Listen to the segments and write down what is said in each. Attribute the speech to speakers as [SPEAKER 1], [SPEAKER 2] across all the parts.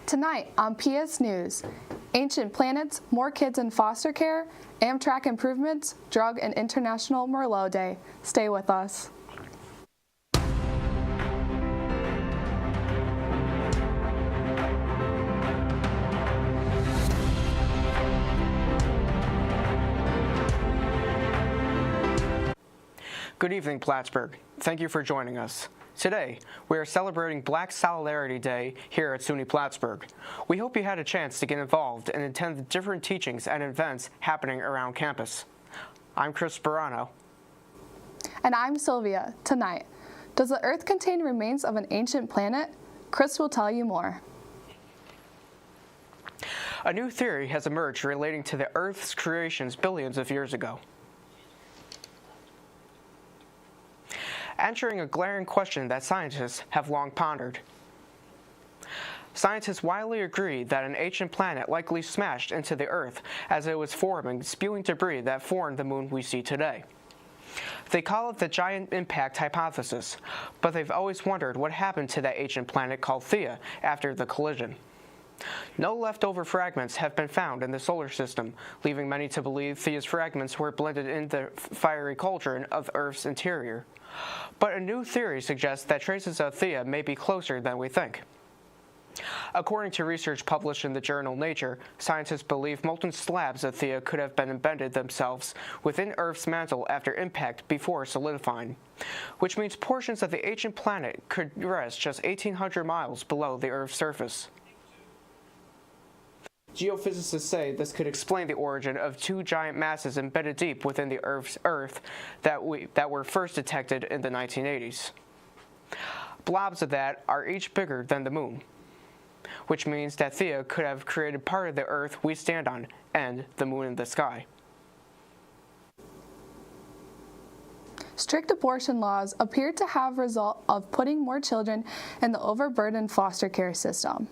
[SPEAKER 1] Tonight on PS News, ancient planets, more kids in foster care, Amtrak improvements, drug and International Marlo Day. Stay with us.
[SPEAKER 2] Good evening, Plattsburgh. Thank you for joining us. Today, we are celebrating Black Solidarity Day here at SUNY Plattsburgh. We hope you had a chance to get involved and attend the different teachings and events happening around campus. I'm Chris Sperano.
[SPEAKER 1] And I'm Sylvia. Tonight, does the Earth contain remains of an ancient planet? Chris will tell you more.
[SPEAKER 2] A new theory has emerged relating to the Earth's creations billions of years ago. Answering a glaring question that scientists have long pondered. Scientists widely agree that an ancient planet likely smashed into the Earth as it was forming, spewing debris that formed the moon we see today. They call it the giant impact hypothesis, but they've always wondered what happened to that ancient planet called Theia after the collision. No leftover fragments have been found in the solar system, leaving many to believe Theia's fragments were blended in the fiery cauldron of Earth's interior. But a new theory suggests that traces of Theia may be closer than we think. According to research published in the journal Nature, scientists believe molten slabs of Theia could have been embedded themselves within Earth's mantle after impact before solidifying, which means portions of the ancient planet could rest just 1,800 miles below the Earth's surface. Geophysicists say this could explain the origin of two giant masses embedded deep within the Earth's Earth that were first detected in the 1980s. Blobs of that are each bigger than the moon, which means that Theia could have created part of the Earth we stand on and the moon in the sky.
[SPEAKER 1] Strict abortion laws appear to have result of putting more children in the overburdened foster care system.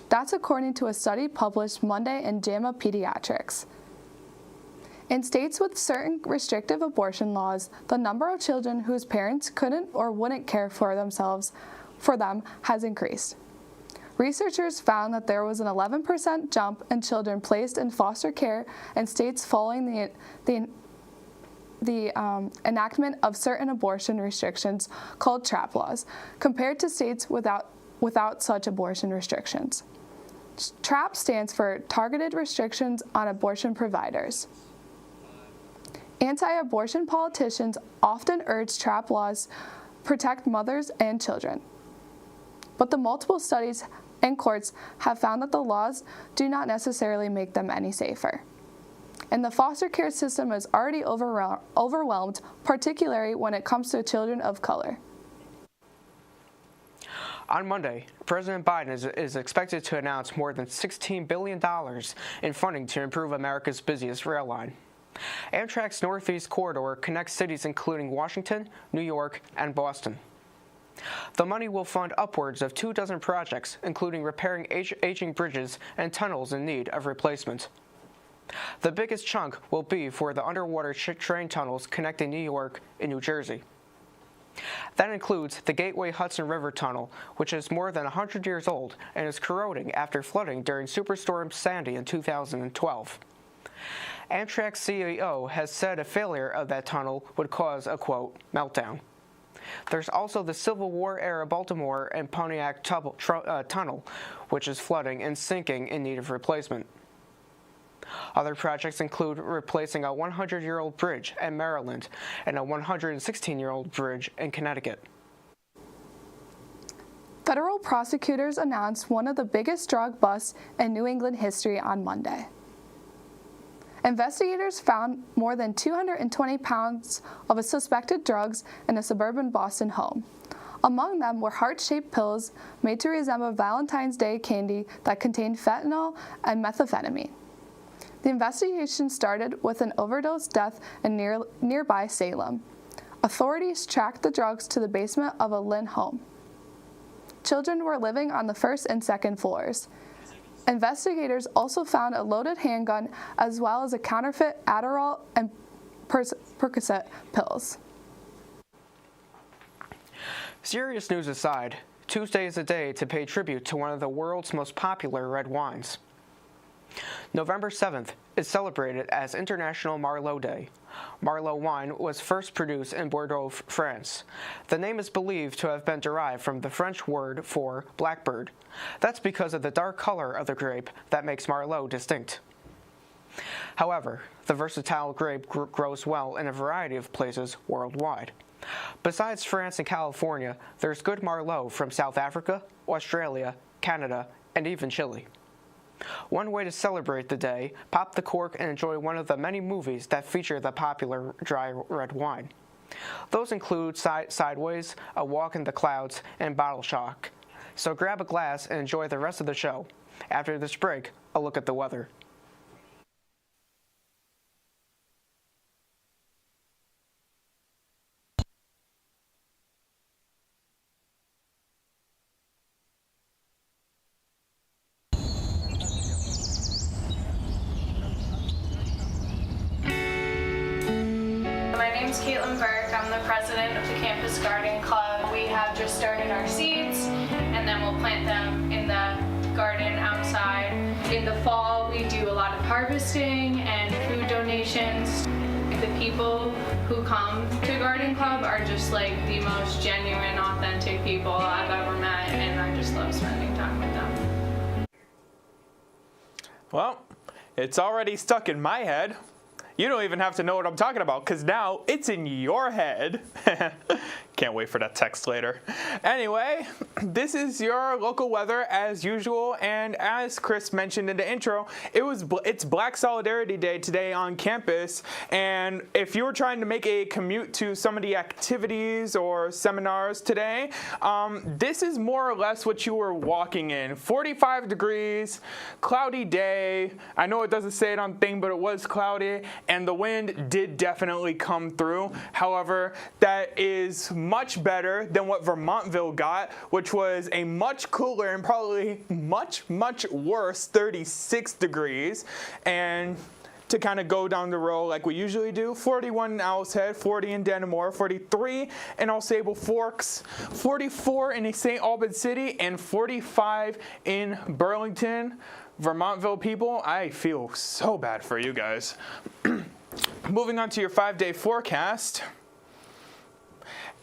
[SPEAKER 1] That's according to a study published Monday in JAMA Pediatrics. In states with certain restrictive abortion laws, the number of children whose parents couldn't or wouldn't care for them has increased. Researchers found that there was an 11% jump in children placed in foster care in states following the enactment of certain abortion restrictions called TRAP laws, compared to states without such abortion restrictions. TRAP stands for Targeted Restrictions on Abortion Providers. Anti-abortion politicians often urge TRAP laws protect mothers and children. But the multiple studies and courts have found that the laws do not necessarily make them any safer. And the foster care system is already overwhelmed, particularly when it comes to children of color.
[SPEAKER 2] On Monday, President Biden is expected to announce more than $16 billion in funding to improve America's busiest rail line. Amtrak's Northeast Corridor connects cities including Washington, New York, and Boston. The money will fund upwards of 24 projects, including repairing aging bridges and tunnels in need of replacement. The biggest chunk will be for the underwater train tunnels connecting New York and New Jersey. That includes the Gateway Hudson River Tunnel, which is more than 100 years old and is corroding after flooding during Superstorm Sandy in 2012. Amtrak's CEO has said a failure of that tunnel would cause a, quote, meltdown. There's also the Civil War-era Baltimore and Pontiac Tunnel, which is flooding and sinking in need of replacement. Other projects include replacing a 100-year-old bridge in Maryland and a 116-year-old bridge in Connecticut.
[SPEAKER 1] Federal prosecutors announced one of the biggest drug busts in New England history on Monday. Investigators found more than 220 pounds of suspected drugs in a suburban Boston home. Among them were heart-shaped pills made to resemble Valentine's Day candy that contained fentanyl and methamphetamine. The investigation started with an overdose death in nearby Salem. Authorities tracked the drugs to the basement of a Lynn home. Children were living on the first and second floors. Investigators also found a loaded handgun as well as a counterfeit Adderall and Percocet pills.
[SPEAKER 2] Serious news aside, Tuesday is a day to pay tribute to one of the world's most popular red wines. November 7th is celebrated as International Marlo Day. Marlo wine was first produced in Bordeaux, France. The name is believed to have been derived from the French word for blackbird. That's because of the dark color of the grape that makes Marlo distinct. However, the versatile grape grows well in a variety of places worldwide. Besides France and California, there's good Marlo from South Africa, Australia, Canada, and even Chile. One way to celebrate the day, pop the cork and enjoy one of the many movies that feature the popular dry red wine. Those include Sideways, A Walk in the Clouds, and Bottle Shock. So grab a glass and enjoy the rest of the show. After this break, a look at the weather.
[SPEAKER 1] I'm the president of the Campus Garden Club. We have just started our seeds and then we'll plant them in the garden outside. In the fall, we do a lot of harvesting and food donations. The people who come to Garden Club are just like the most genuine, authentic people I've ever met, and I just love spending time with them.
[SPEAKER 3] Well, it's already stuck in my head. You don't even have to know what I'm talking about, because now it's in your head. Can't wait for that text later. Anyway, this is your local weather as usual, and as Chris mentioned in the intro, it's Black Solidarity Day today on campus, and if you were trying to make a commute to some of the activities or seminars today, this is more or less what you were walking in. 45 degrees, cloudy day. I know it doesn't say it on thing, but it was cloudy, and the wind did definitely come through. However, that is much better than what Vermontville got, which was a much cooler and probably much worse 36 degrees. And to kind of go down the road like we usually do, 41 in Owl's Head, 40 in Dannemora, 43 in All Sable Forks, 44 in St. Albans City, and 45 in Burlington. Vermontville people, I feel so bad for you guys. Moving on to your 5-day forecast.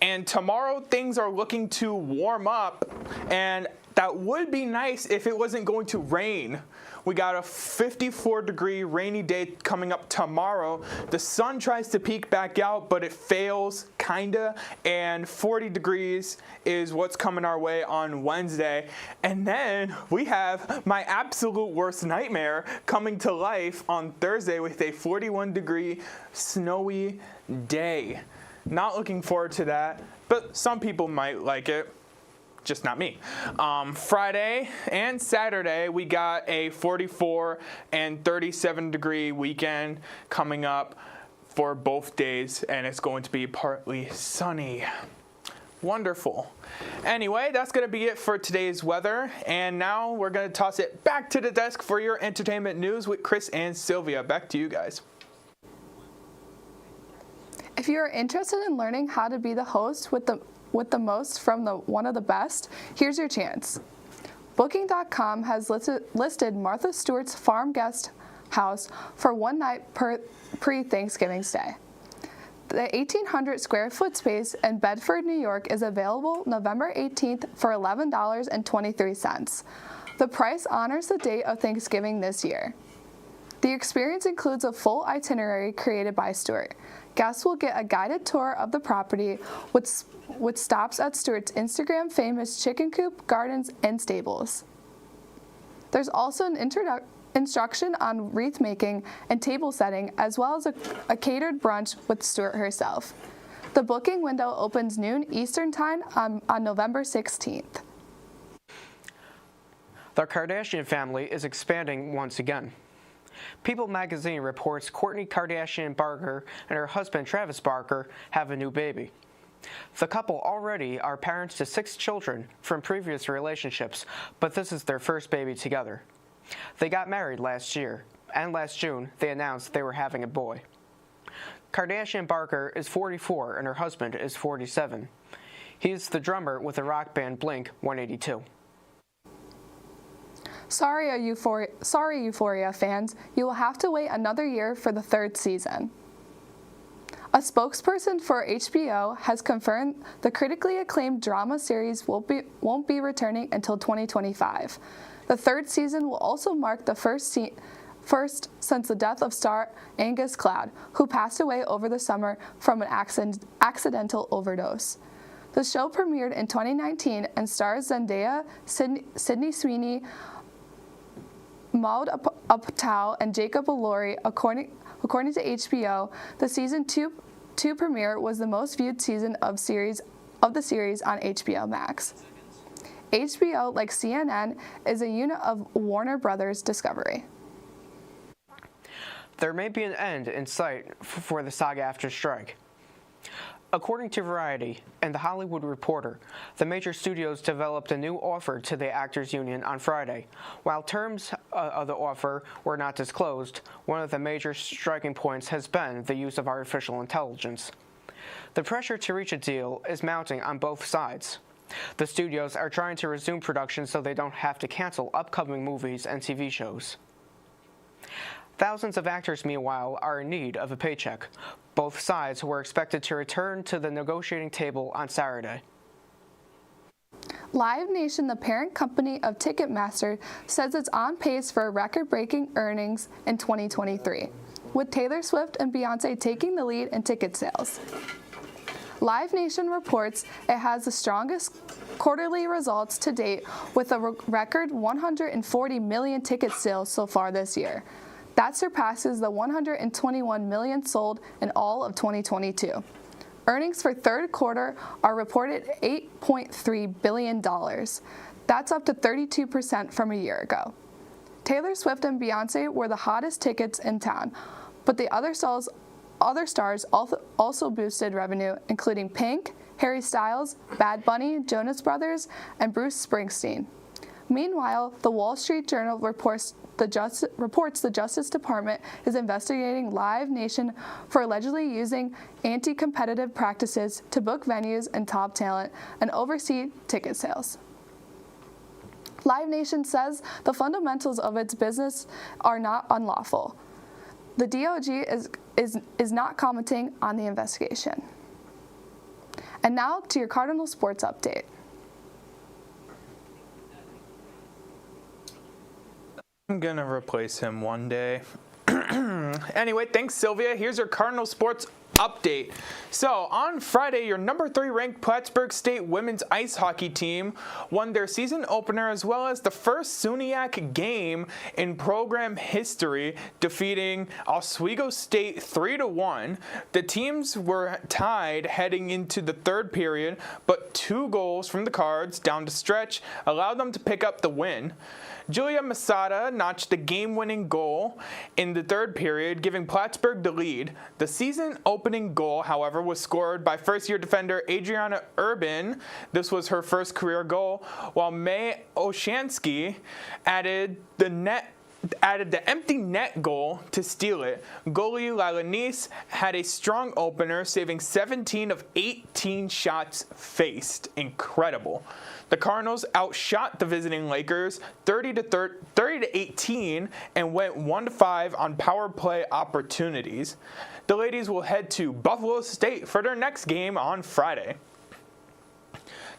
[SPEAKER 3] And tomorrow things are looking to warm up, and that would be nice if it wasn't going to rain. We got a 54-degree rainy day coming up tomorrow. The sun tries to peek back out, but it fails, kinda, and 40 degrees is what's coming our way on Wednesday. And then we have my absolute worst nightmare coming to life on Thursday with a 41-degree snowy day. Not looking forward to that, but some people might like it. Just not me. Friday and Saturday, we got a 44 and 37 degree weekend coming up for both days, and it's going to be partly sunny. Wonderful. Anyway, that's going to be it for today's weather, and now we're going to toss it back to the desk for your entertainment news with Chris and Sylvia. Back to you guys.
[SPEAKER 1] If you are interested in learning how to be the host with the most from one of the best, here's your chance. Booking.com has listed Martha Stewart's farm guest house for one night pre-Thanksgiving stay. The 1,800 square foot space in Bedford, New York is available November 18th for $11.23. The price honors the date of Thanksgiving this year. The experience includes a full itinerary created by Stewart. Guests will get a guided tour of the property with stops at Stewart's Instagram famous chicken coop, gardens, and stables. There's also an instruction on wreath making and table setting, as well as a catered brunch with Stewart herself. The booking window opens noon Eastern Time on November 16th.
[SPEAKER 2] The Kardashian family is expanding once again. People magazine reports Courtney Kardashian Barker and her husband Travis Barker have a new baby. The couple already are parents to 6 children from previous relationships, but this is their first baby together. They got married last year, and last June they announced they were having a boy. Kardashian Barker is 44 and her husband is 47. He's the drummer with the rock band Blink-182.
[SPEAKER 1] Sorry, Euphoria fans, you will have to wait another year for the third season. A spokesperson for HBO has confirmed the critically acclaimed drama series won't be returning until 2025. The third season will also mark the first since the death of star Angus Cloud, who passed away over the summer from an accidental overdose. The show premiered in 2019 and stars Zendaya, Sydney Sweeney, Maud Apatow, and Jacob Elordi. According to HBO, the season 2 premiere was the most viewed season of the series on HBO Max. HBO, like CNN, is a unit of Warner Brothers Discovery.
[SPEAKER 2] There may be an end in sight for the SAG-AFTRA strike. According to Variety and The Hollywood Reporter, the major studios developed a new offer to the Actors Union on Friday. While terms of the offer were not disclosed, one of the major striking points has been the use of artificial intelligence. The pressure to reach a deal is mounting on both sides. The studios are trying to resume production so they don't have to cancel upcoming movies and TV shows. Thousands of actors, meanwhile, are in need of a paycheck. Both sides were expected to return to the negotiating table on Saturday.
[SPEAKER 1] Live Nation, the parent company of Ticketmaster, says it's on pace for record-breaking earnings in 2023, with Taylor Swift and Beyoncé taking the lead in ticket sales. Live Nation reports it has the strongest quarterly results to date, with a record 140 million ticket sales so far this year. That surpasses the 121 million sold in all of 2022. Earnings for third quarter are reported at $8.3 billion. That's up to 32% from a year ago. Taylor Swift and Beyoncé were the hottest tickets in town, but the other stars also boosted revenue, including Pink, Harry Styles, Bad Bunny, Jonas Brothers, and Bruce Springsteen. Meanwhile, the Wall Street Journal reports the Justice Department is investigating Live Nation for allegedly using anti-competitive practices to book venues and top talent and oversee ticket sales. Live Nation says the fundamentals of its business are not unlawful. The DOJ is not commenting on the investigation. And now to your Cardinal sports update.
[SPEAKER 3] I'm gonna replace him one day. Anyway, thanks, Sylvia. Here's your Cardinal sports update. So on Friday, your number 3 ranked Plattsburgh State women's ice hockey team won their season opener as well as the first SUNY game in program history, defeating Oswego State 3-1. The teams were tied heading into the third period, but 2 goals from the Cards down the stretch allowed them to pick up the win. Julia Masada notched the game-winning goal in the third period, giving Plattsburgh the lead. The season-opening goal, however, was scored by first-year defender Adriana Urban. This was her first career goal, while May Oshansky added the empty net goal to steal it. Goalie Lila Nice had a strong opener, saving 17 of 18 shots faced. Incredible. The Cardinals outshot the visiting Lakers 30-18 and went 1-5 on power play opportunities. The ladies will head to Buffalo State for their next game on Friday.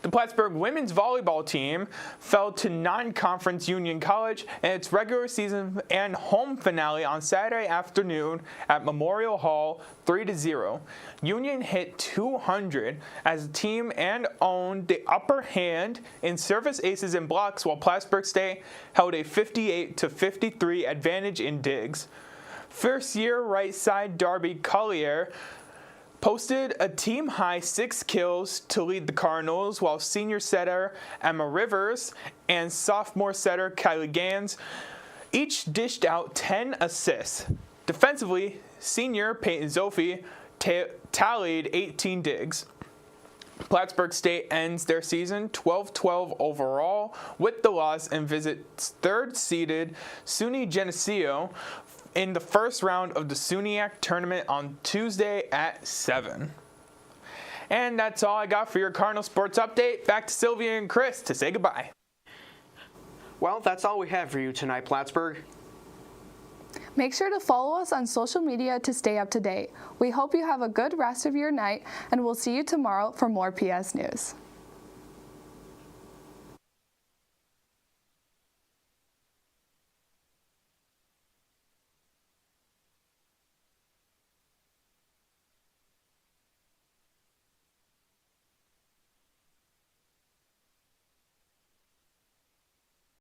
[SPEAKER 3] The Plattsburgh women's volleyball team fell to non-conference Union College in its regular season and home finale on Saturday afternoon at Memorial Hall 3-0. Union hit 200 as a team and owned the upper hand in service aces and blocks, while Plattsburgh State held a 58-53 advantage in digs. First-year right side Darby Collier posted a team-high 6 kills to lead the Cardinals, while senior setter Emma Rivers and sophomore setter Kylie Gans each dished out 10 assists. Defensively, senior Peyton Zophi tallied 18 digs. Plattsburgh State ends their season 12-12 overall with the loss and visits third-seeded SUNY Geneseo in the first round of the SUNYAC tournament on Tuesday at 7. And that's all I got for your Cardinal Sports Update. Back to Sylvia and Chris to say goodbye.
[SPEAKER 2] Well, that's all we have for you tonight, Plattsburgh.
[SPEAKER 1] Make sure to follow us on social media to stay up to date. We hope you have a good rest of your night, and we'll see you tomorrow for more PS News.